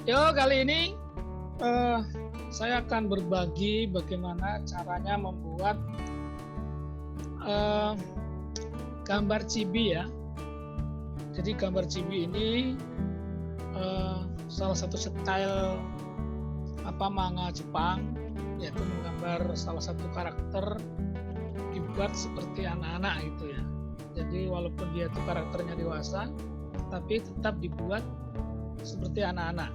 Yo, kali ini saya akan berbagi bagaimana caranya membuat gambar chibi ya. Jadi gambar chibi ini salah satu style manga Jepang, yaitu menggambar salah satu karakter dibuat seperti anak-anak gitu ya. Jadi walaupun dia itu karakternya dewasa, tapi tetap dibuat seperti anak-anak.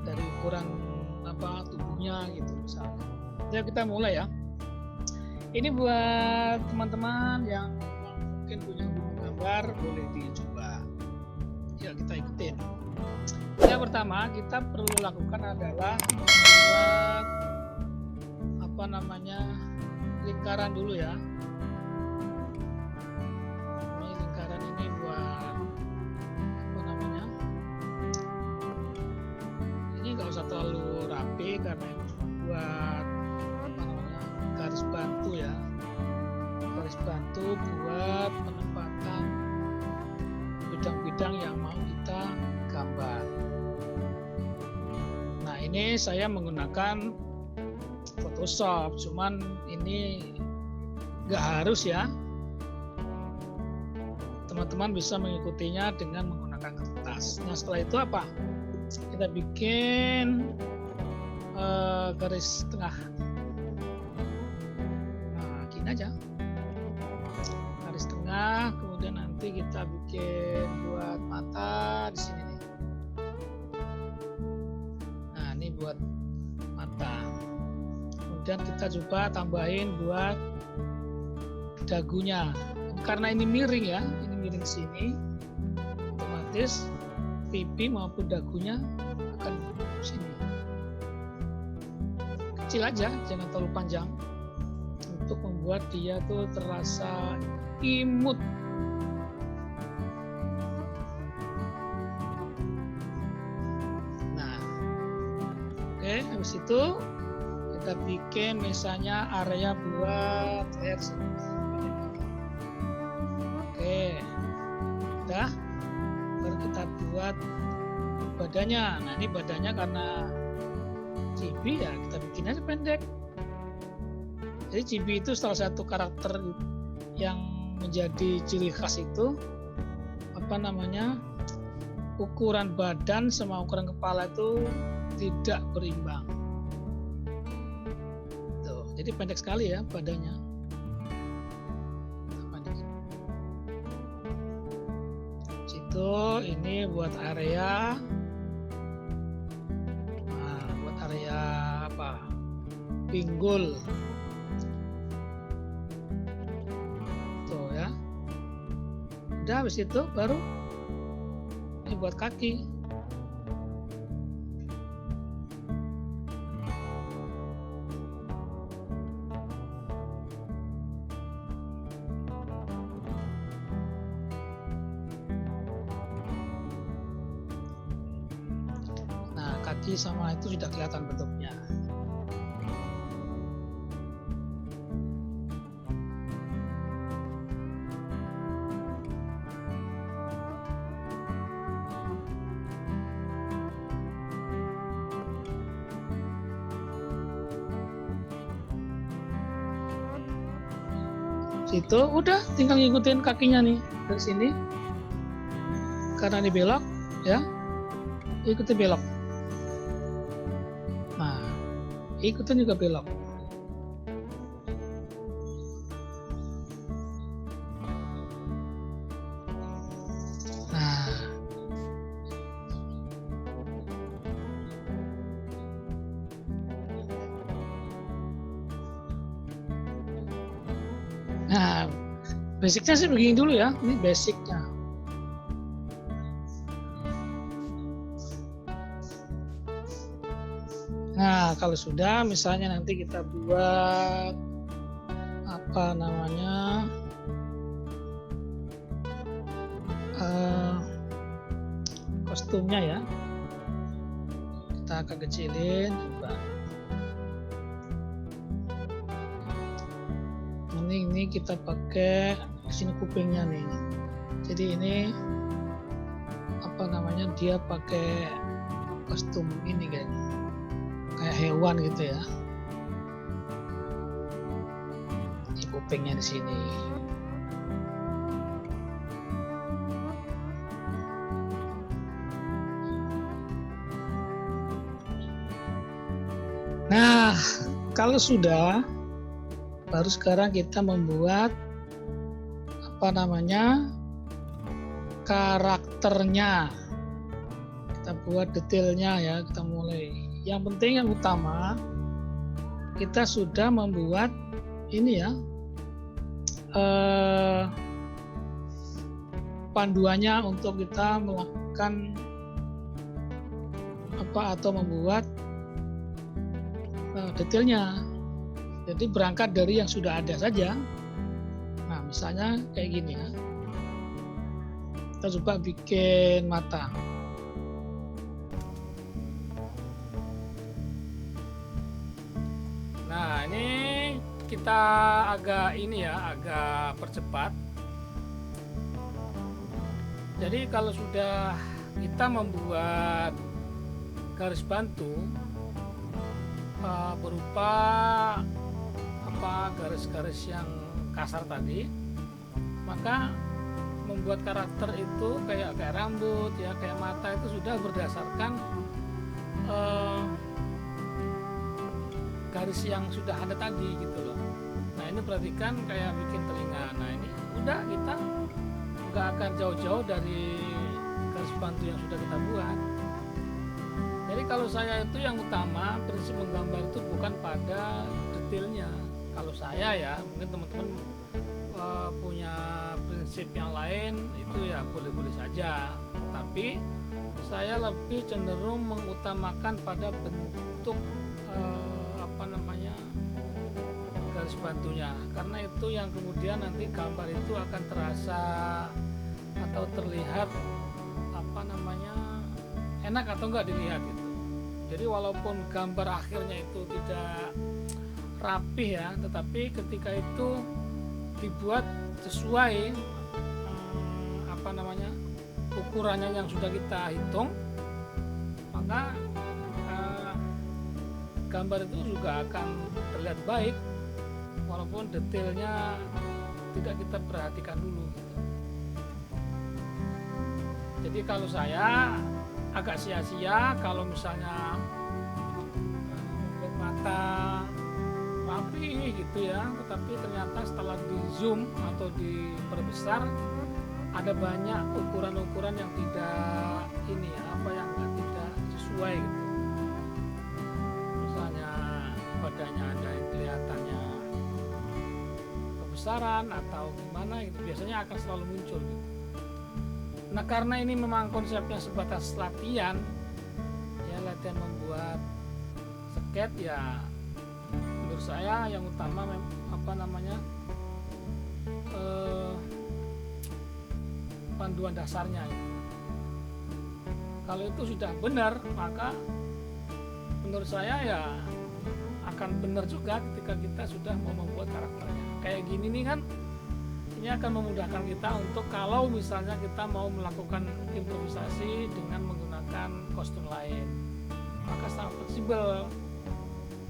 Dari ukuran tubuhnya gitu misalnya. Jadi kita mulai ya. Ini buat teman-teman yang mungkin punya hobi menggambar, boleh dicoba. Ya, kita ikutin. Yang pertama kita perlu lakukan adalah membuat lingkaran dulu ya. Ini lingkaran ini buat nggak usah terlalu rapi karena ini cuma buat garis bantu ya, garis bantu buat penempatan bidang-bidang yang mau kita gambar. Nah, ini saya menggunakan Photoshop, cuman ini nggak harus ya, teman-teman bisa mengikutinya dengan menggunakan kertas. Nah, setelah itu apa? Kita bikin garis tengah. Nah, gini aja. Garis tengah, kemudian nanti kita bikin buat mata di sini nih. Nah, ini buat mata. Kemudian kita coba tambahin buat dagunya. Karena ini miring ya, ini miring sini, otomatis pipi maupun dagunya akan sini. Kecil aja, jangan terlalu panjang untuk membuat dia tuh terasa imut. Nah, oke, habis itu kita bikin misalnya area buat leher sini. Oke, udah. Baru kita buat badannya. Nah, ini badannya karena chibi ya kita bikin aja pendek. Jadi chibi itu salah satu karakter yang menjadi ciri khas itu ukuran badan sama ukuran kepala itu tidak berimbang. Tuh, jadi pendek sekali ya badannya. Ini buat area pinggul tuh ya. Udah, habis itu baru ini buat kaki. Kaki sama itu sudah kelihatan bentuknya. Situ udah tinggal ngikutin kakinya nih dari sini. Karena ini belok ya, ikuti belok. Ikutin juga belok. Nah, basicnya sih begini dulu ya. Ini basicnya. Nah, kalau sudah, misalnya nanti kita buat kostumnya ya. Kita akan kecilin coba. Ini kita pakai sini kupingnya nih. Jadi ini apa namanya, dia pakai kostum ini kayak hewan gitu ya. Ini kupingnya di sini. Nah, kalau sudah, baru sekarang kita membuat apa namanya, karakternya. Kita buat detailnya ya, kita mulai. Yang penting yang utama, kita sudah membuat ini ya, panduannya untuk kita melakukan apa atau membuat detailnya. Jadi berangkat dari yang sudah ada saja. Nah, misalnya kayak gini ya. Kita coba bikin mata. Nah, ini kita agak percepat. Jadi kalau sudah kita membuat garis bantu berupa garis-garis yang kasar tadi, maka membuat karakter itu kayak rambut ya, kayak mata itu sudah berdasarkan garis yang sudah ada tadi gitu loh. Nah, ini perhatikan kayak bikin telinga. Nah, ini udah, kita nggak akan jauh-jauh dari garis bantu yang sudah kita buat. Jadi kalau saya itu yang utama, prinsip menggambar itu bukan pada detailnya. Kalau saya ya, mungkin teman-teman punya prinsip yang lain, itu ya boleh-boleh saja. Tapi saya lebih cenderung mengutamakan pada bentuk garis bantunya, karena itu yang kemudian nanti gambar itu akan terasa atau terlihat enak atau enggak dilihat gitu. Jadi walaupun gambar akhirnya itu tidak rapih ya, tetapi ketika itu dibuat sesuai ukurannya yang sudah kita hitung, maka gambar itu juga akan terlihat baik walaupun detailnya tidak kita perhatikan dulu gitu. Jadi kalau saya agak sia-sia kalau misalnya membuat mata rapi gitu ya, tetapi ternyata setelah di zoom atau diperbesar ada banyak ukuran-ukuran yang tidak yang tidak sesuai gitu. Misalnya badannya ada yang kelihatannya kebesaran atau gimana gitu, biasanya akan selalu muncul gitu. Nah, karena ini memang konsepnya sebatas latihan membuat sket ya, menurut saya yang utama panduan dasarnya gitu. Kalau itu sudah benar, maka menurut saya ya akan benar juga ketika kita sudah mau membuat karakternya. Kayak gini nih kan, ini akan memudahkan kita untuk kalau misalnya kita mau melakukan improvisasi dengan menggunakan kostum lain, maka sangat fleksibel.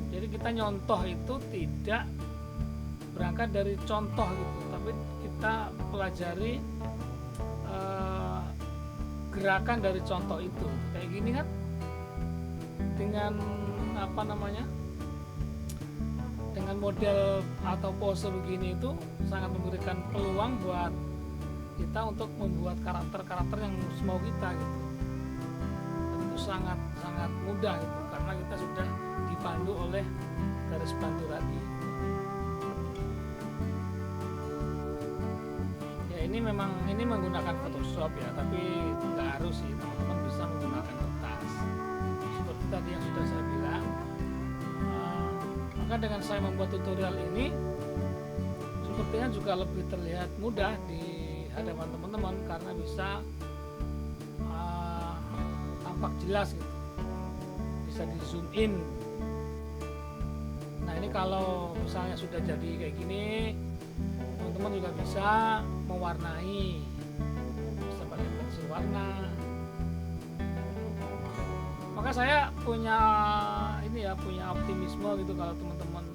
Jadi kita nyontoh itu tidak berangkat dari contoh gitu, tapi kita pelajari gerakan dari contoh itu. Kayak gini kan, dengan dengan model atau pose begini itu sangat memberikan peluang buat kita untuk membuat karakter-karakter yang semau kita gitu. Dan itu sangat mudah gitu, karena kita sudah dipandu oleh garis bantu tadi. Ya, ini menggunakan Photoshop ya, tapi nggak harus sih, teman-teman bisa menggunakan kertas seperti tadi yang sudah saya bilang. Maka dengan saya membuat tutorial ini sepertinya juga lebih terlihat mudah di hadapan teman-teman, karena bisa tampak jelas gitu, bisa di zoom in. Nah, ini kalau misalnya sudah jadi kayak gini, teman-teman juga bisa mewarnai, bisa pakai pensil warna Maka saya punya optimisme gitu kalau teman-teman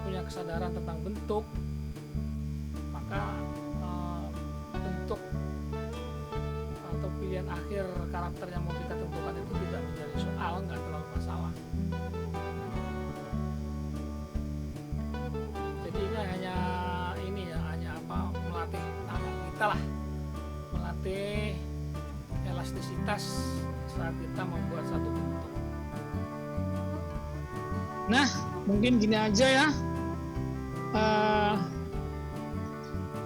punya kesadaran tentang bentuk, maka bentuk atau pilihan akhir karakter yang mau kita tentukan itu tidak menjadi soal, nggak terlalu masalah. Jadi ini hanya melatih tangan kita lah, melatih elastisitas saat kita membuat satu bentuk. Nah, mungkin gini aja ya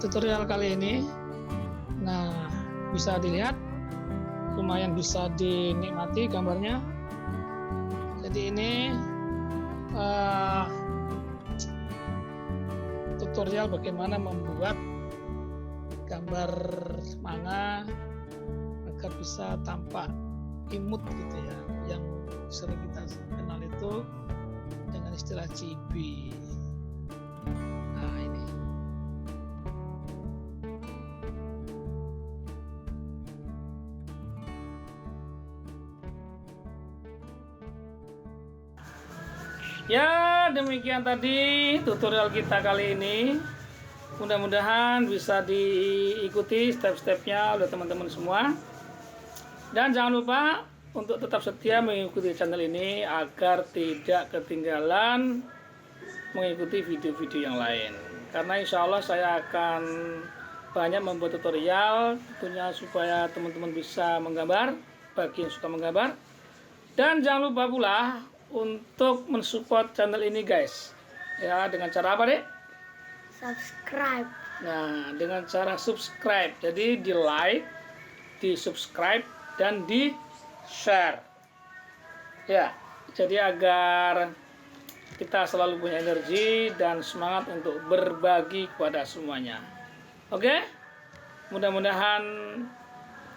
tutorial kali ini. Nah, bisa dilihat, lumayan bisa dinikmati gambarnya. Jadi ini tutorial bagaimana membuat gambar manga agar bisa tampak imut gitu ya, yang sering kita kenal itu dengan istilah chibi. Nah, ini ya, demikian tadi tutorial kita kali ini. Mudah-mudahan bisa diikuti step-stepnya oleh teman-teman semua. Dan jangan lupa untuk tetap setia mengikuti channel ini agar tidak ketinggalan mengikuti video-video yang lain. Karena insya Allah saya akan banyak membuat tutorial tentunya supaya teman-teman bisa menggambar, bagi yang suka menggambar. Dan jangan lupa pula untuk mensupport channel ini guys. Ya, dengan cara apa deh? Subscribe. Nah, dengan cara subscribe. Jadi di like, di subscribe, dan di share. Ya, jadi agar kita selalu punya energi dan semangat untuk berbagi kepada semuanya. Oke? Mudah-mudahan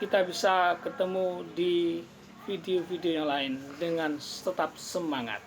kita bisa ketemu di video-video yang lain dengan tetap semangat.